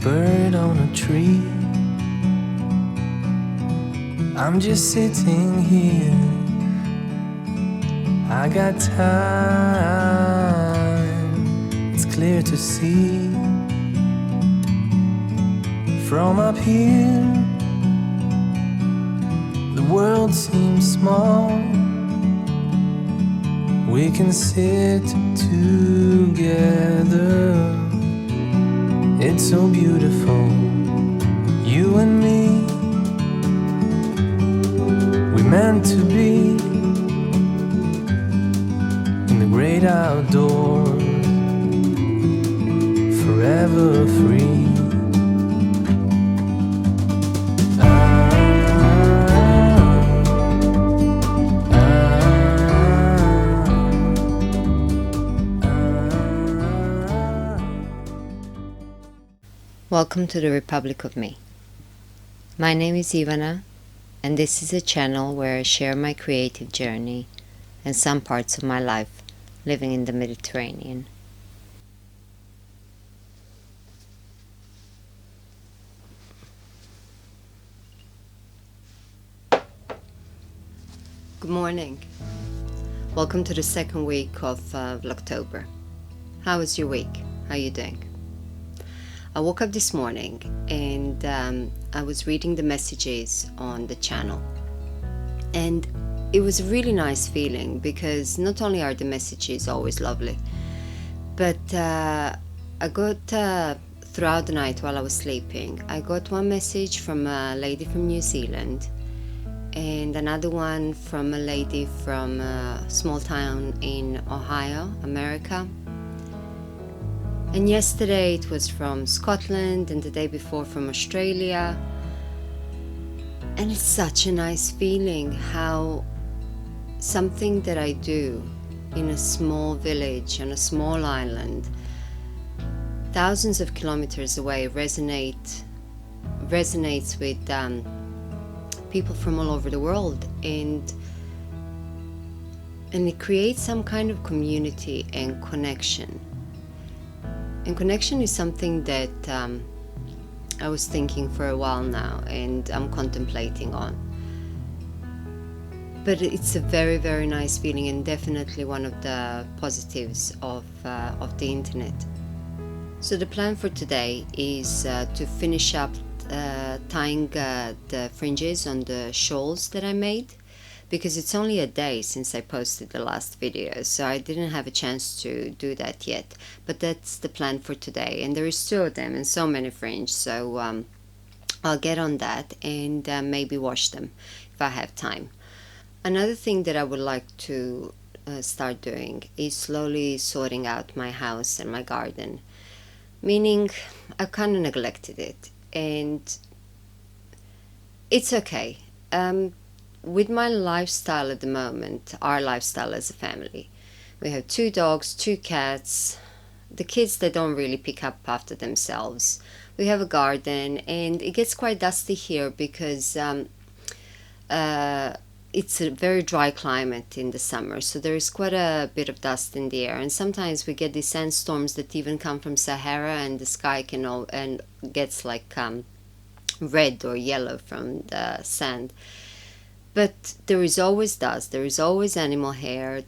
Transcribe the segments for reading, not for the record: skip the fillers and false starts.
bird on a tree. I'm just sitting here, I got time, it's clear to see. From up here, the world seems small. We can sit together, it's so beautiful, you and me. We meant to be in the great outdoors, forever free. Welcome to the Republic of Me. My name is Ivana, and this is a channel where I share my creative journey and some parts of my life living in the Mediterranean. Good morning. Welcome to the second week of Vlogtober. How was your week? How are you doing? I woke up this morning and I was reading the messages on the channel, and it was a really nice feeling because not only are the messages always lovely, but I got throughout the night while I was sleeping, I got one message from a lady from New Zealand and another one from a lady from a small town in Ohio, America. And yesterday it was from Scotland, and the day before from Australia. And it's such a nice feeling how something that I do in a small village on a small island, thousands of kilometers away, resonates with people from all over the world, and it creates some kind of community and connection. And connection is something that I was thinking for a while now, and I'm contemplating on. But it's a very, very nice feeling, and definitely one of the positives of the internet. So the plan for today is to finish up tying the fringes on the shawls that I made, because it's only a day since I posted the last video, so I didn't have a chance to do that yet. But that's the plan for today, and there is two of them and so many fringe, so I'll get on that and maybe wash them if I have time. Another thing that I would like to start doing is slowly sorting out my house and my garden, meaning I kind of neglected it, and it's okay. With my lifestyle at the moment, our lifestyle as a family, we have 2 dogs, 2 cats, the kids, they don't really pick up after themselves. We have a garden, and it gets quite dusty here because it's a very dry climate in the summer, so there is quite a bit of dust in the air, and sometimes we get these sandstorms that even come from Sahara, and the sky and gets like red or yellow from the sand. But there is always dust, there is always animal hair,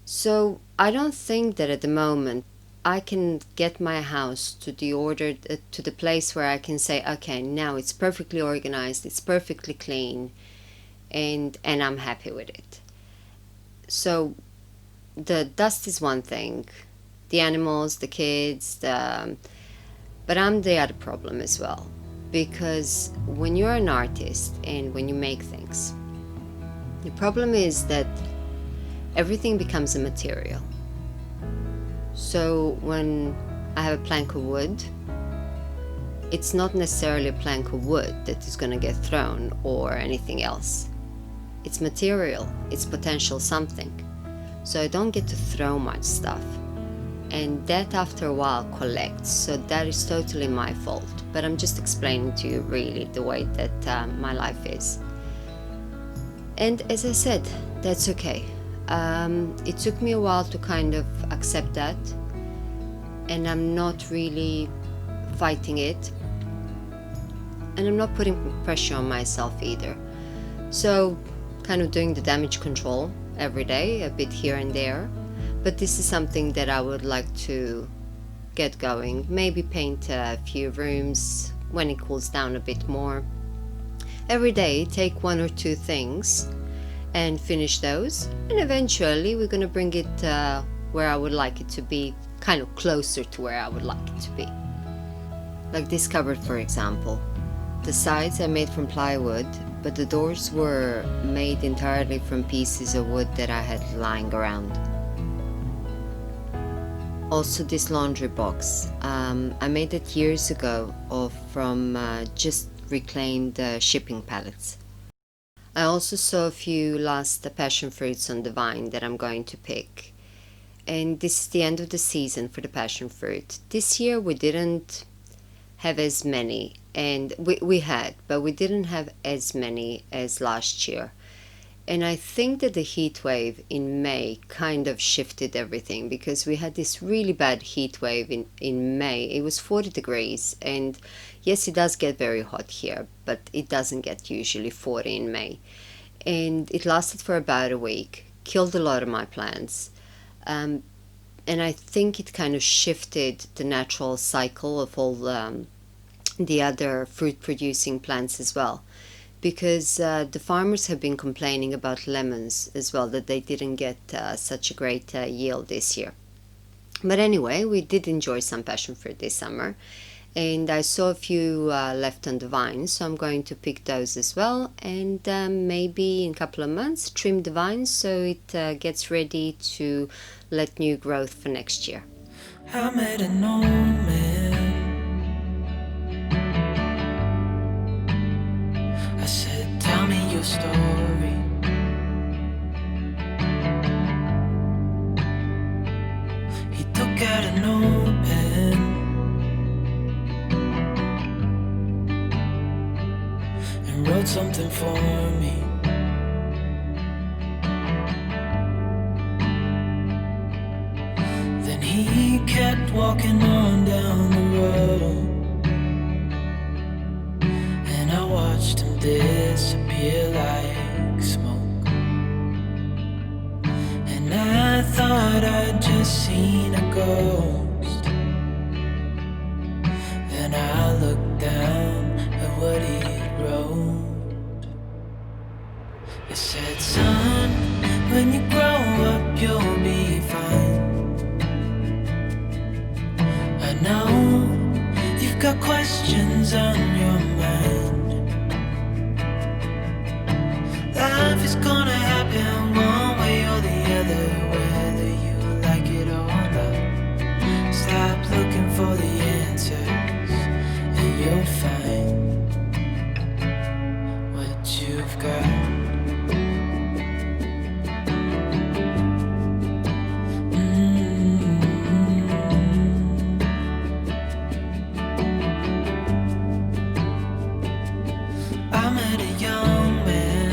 so I don't think that at the moment I can get my house to the place where I can say, okay, now it's perfectly organized, it's perfectly clean, and I'm happy with it. So the dust is one thing, the animals, the kids, but I'm the other problem as well. Because when you're an artist and when you make things, the problem is that everything becomes a material. So when I have a plank of wood, it's not necessarily a plank of wood that is going to get thrown or anything else. It's material, it's potential something. So I don't get to throw much stuff. And that after a while collects, so that is totally my fault. But I'm just explaining to you really the way that my life is. And as I said, that's okay. It took me a while to kind of accept that, and I'm not really fighting it, and I'm not putting pressure on myself either. So kind of doing the damage control every day, a bit here and there, but this is something that I would like to get going. Maybe paint a few rooms when it cools down a bit more. Every day take 1 or 2 things and finish those, and eventually we're going to bring it where I would like it to be, kind of closer to where I would like it to be. Like this cupboard, for example. The sides I made from plywood, but the doors were made entirely from pieces of wood that I had lying around. Also this laundry box, I made it years ago from just reclaimed shipping pallets. I also saw a few last passion fruits on the vine that I'm going to pick. And this is the end of the season for the passion fruit. This year we didn't have as many, and we had, but we didn't have as many as last year. And I think that the heat wave in May kind of shifted everything, because we had this really bad heat wave in May. It was 40 degrees, and yes, it does get very hot here, but it doesn't get usually 40 in May. And it lasted for about a week, killed a lot of my plants. And I think it kind of shifted the natural cycle of all the other fruit producing plants as well. Because the farmers have been complaining about lemons as well, that they didn't get such a great yield this year. But anyway, we did enjoy some passion fruit this summer, and I saw a few left on the vine, so I'm going to pick those as well, and maybe in a couple of months trim the vines so it gets ready to let new growth for next year. I met an old man. I said, tell me your story. He took out a notepad and wrote something for me. Then he kept walking on down the road, and I watched him disappear like smoke. And I thought I'd just seen a ghost. Then I looked down at what he wrote. It said, son, when you grow up you'll be fine. I know you've got questions on your mind. Life is gonna happen one way or the other, whether you like it or not. Stop looking for the answers and you'll find what you've got. I met a young man,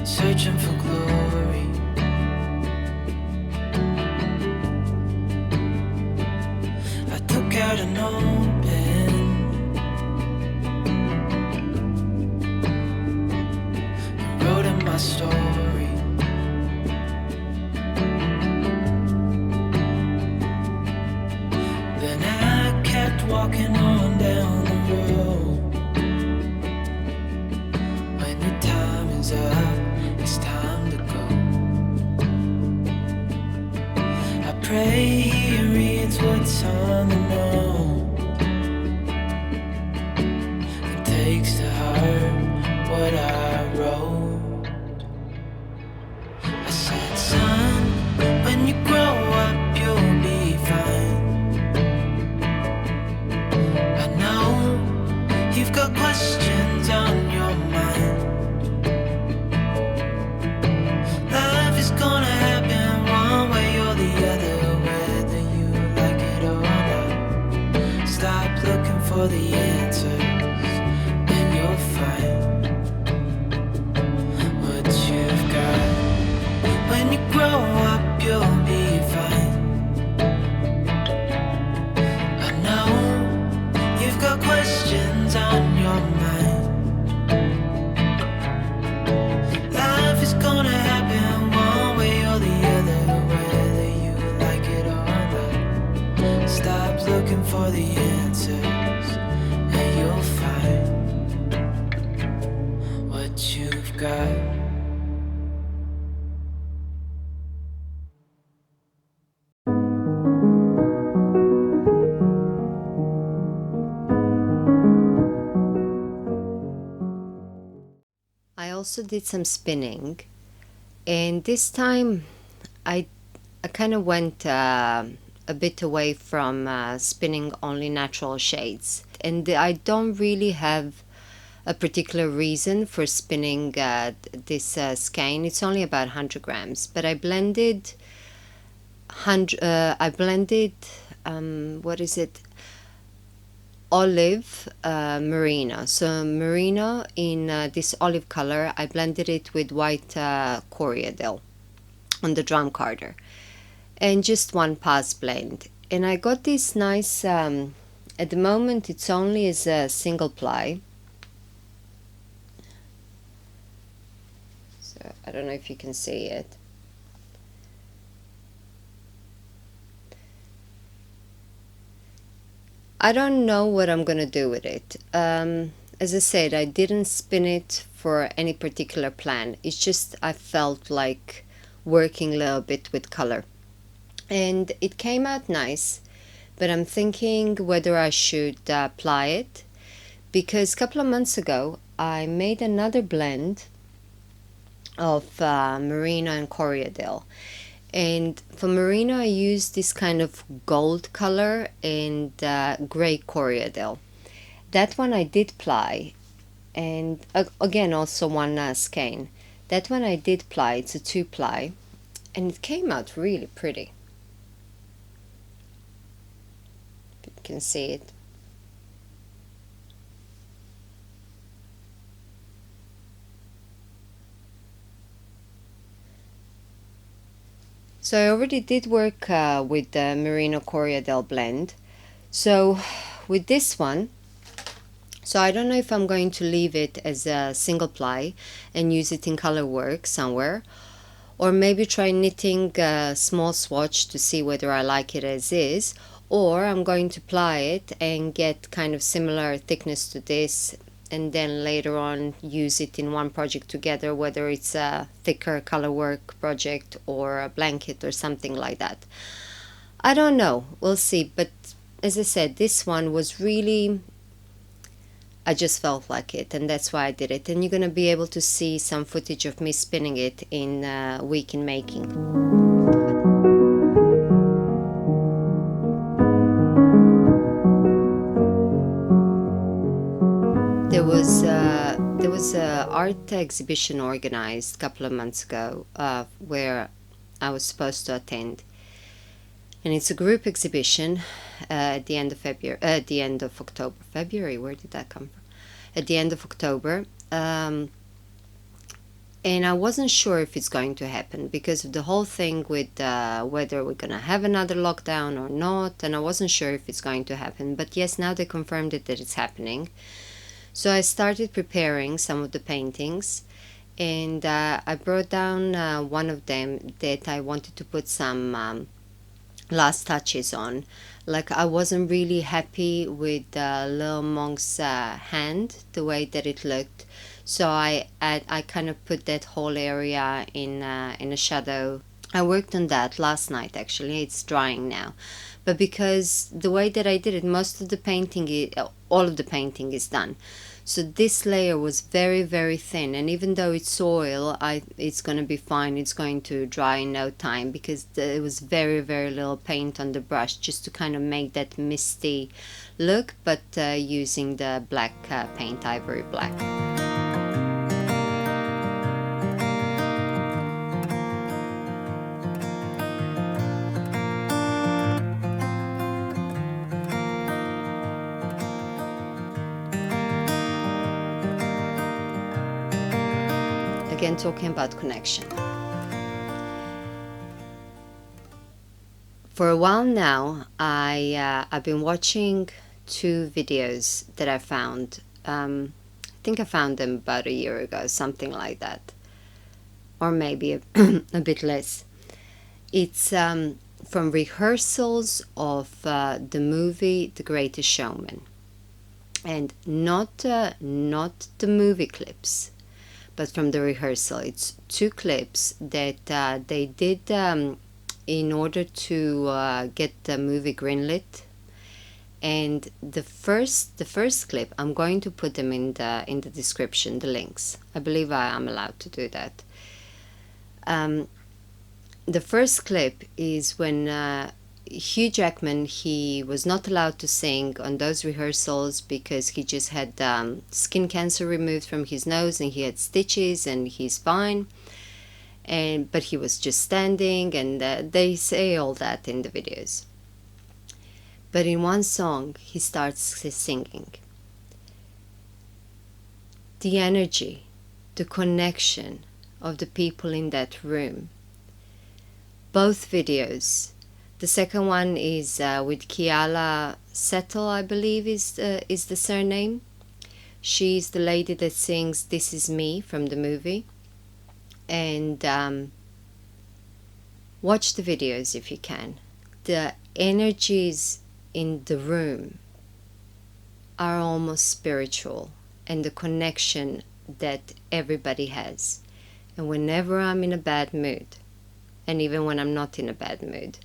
searching for glory. I took out an old pen and wrote in my story. Then I kept walking on down the road. When your time is up, it's time to go. I pray he reads what's on the note and takes to heart what I wrote. I said, son, when you grow up you'll be fine. I know you've got questions on your mind. Life is gonna happen one way or the other, whether you like it or not. Stop looking for the answers and you'll find what you've got. When you grow up you'll be fine. looking for the answers, and you'll find what you've got. I also did some spinning, and this time I kind of went a bit away from spinning only natural shades, and I don't really have a particular reason for spinning this skein. It's only about 100 grams, but I blended what is it, olive merino. So merino in this olive color, I blended it with white coriander on the drum carder, and just one pass blend, and I got this nice at the moment it's only as a single ply, so I don't know if you can see it. I don't know what I'm gonna do with it. As I said, I didn't spin it for any particular plan. It's just I felt like working a little bit with color, and it came out nice, but I'm thinking whether I should apply it, because a couple of months ago I made another blend of merino and coriander, and for merino I used this kind of gold color and gray coriander. That one I did ply, and again also one skein. That one I did ply, it's a 2-ply, and it came out really pretty. You can see it. So I already did work with the merino coriander blend. So with this one, so I don't know if I'm going to leave it as a single ply and use it in color work somewhere, or maybe try knitting a small swatch to see whether I like it as is, or I'm going to ply it and get kind of similar thickness to this, and then later on use it in one project together, whether it's a thicker color work project or a blanket or something like that. I don't know, we'll see. But as I said, this one was really, I just felt like it, and that's why I did it. And you're gonna be able to see some footage of me spinning it in a week in making. There was a art exhibition organized a couple of months ago where I was supposed to attend, and it's a group exhibition at the end of February, at the end of October. February, where did that come from? At the end of October, and I wasn't sure if it's going to happen because of the whole thing with whether we're gonna have another lockdown or not, and I wasn't sure if it's going to happen. But yes, now they confirmed it that it's happening. So I started preparing some of the paintings, and I brought down one of them that I wanted to put some last touches on. Like, I wasn't really happy with the little monk's hand, the way that it looked, so I kind of put that whole area in a shadow. I worked on that last night, actually. It's drying now, but because the way that I did it, most of the painting, all of the painting is done. So this layer was very, very thin, and even though it's oil, it's going to be fine. It's going to dry in no time, because it was very, very little paint on the brush, just to kind of make that misty look, but using the black paint, ivory black. Again, talking about connection. For a while now, I've been watching 2 videos that I found. I think I found them about a year ago, something like that, or maybe a bit less. It's from rehearsals of the movie The Greatest Showman, and not the movie clips, but from the rehearsal. It's 2 clips that they did in order to get the movie greenlit. And the first clip, I'm going to put them in the description, the links. I believe I am allowed to do that. The first clip is when Hugh Jackman, he was not allowed to sing on those rehearsals because he just had skin cancer removed from his nose and he had stitches and he's fine. But he was just standing, and they say all that in the videos. But in one song, he starts singing. The energy, the connection of the people in that room. Both videos. The second one is with Keala, I believe is the surname. She's the lady that sings "This Is Me" from the movie. And watch the videos if you can. The energies in the room are almost spiritual, and the connection that everybody has. And whenever I'm in a bad mood, and even when I'm not in a bad mood,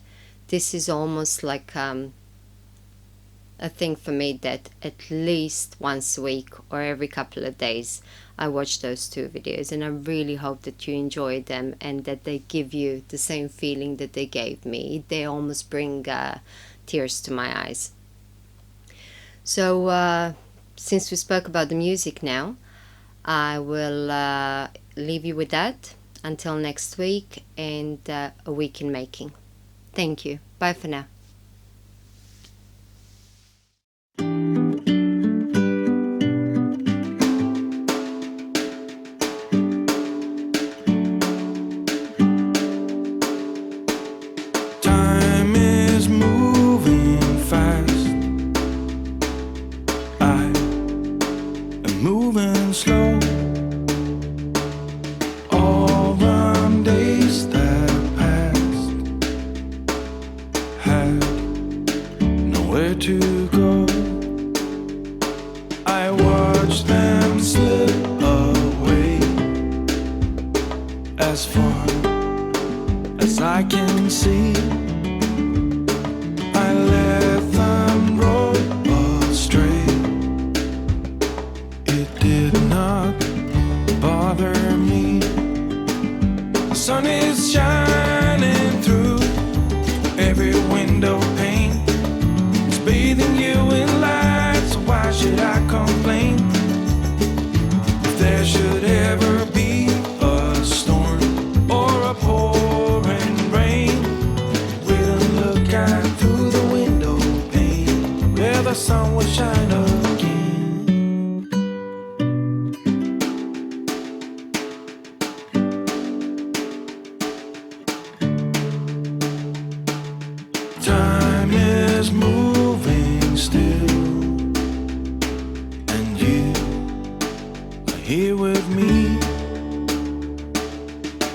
this is almost like a thing for me that at least once a week or every couple of days I watch those 2 videos, and I really hope that you enjoy them and that they give you the same feeling that they gave me. They almost bring tears to my eyes. So since we spoke about the music now, I will leave you with that until next week, and a week in making. Thank you. Bye for now. Time is moving fast. I am moving slow. All the days that passed had nowhere to go. I watch them slip away as far as I can see. I let them roll astray. It did not bother me. The sun is shining through every window pane. It's bathing you in light, so why should I complain? If there should ever be a storm or a pouring rain, we'll look out through the window pane where the sun will shine again. Time is moving still, and you are here with me.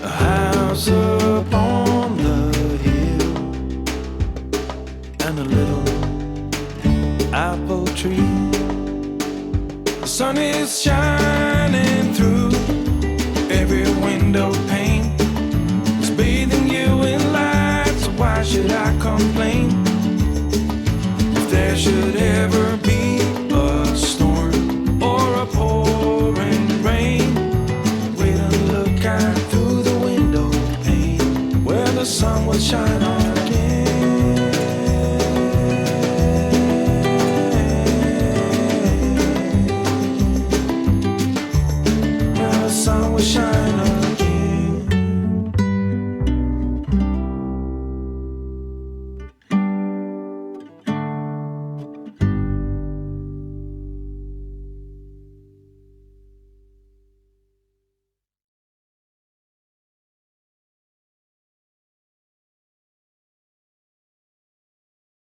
A house upon the hill and a little apple tree. The sun is shining through every window pane. It's bathing you in light, so why should I complain? If there should ever be a storm or a pouring rain, we'll look out through the window pane where the sun will shine on.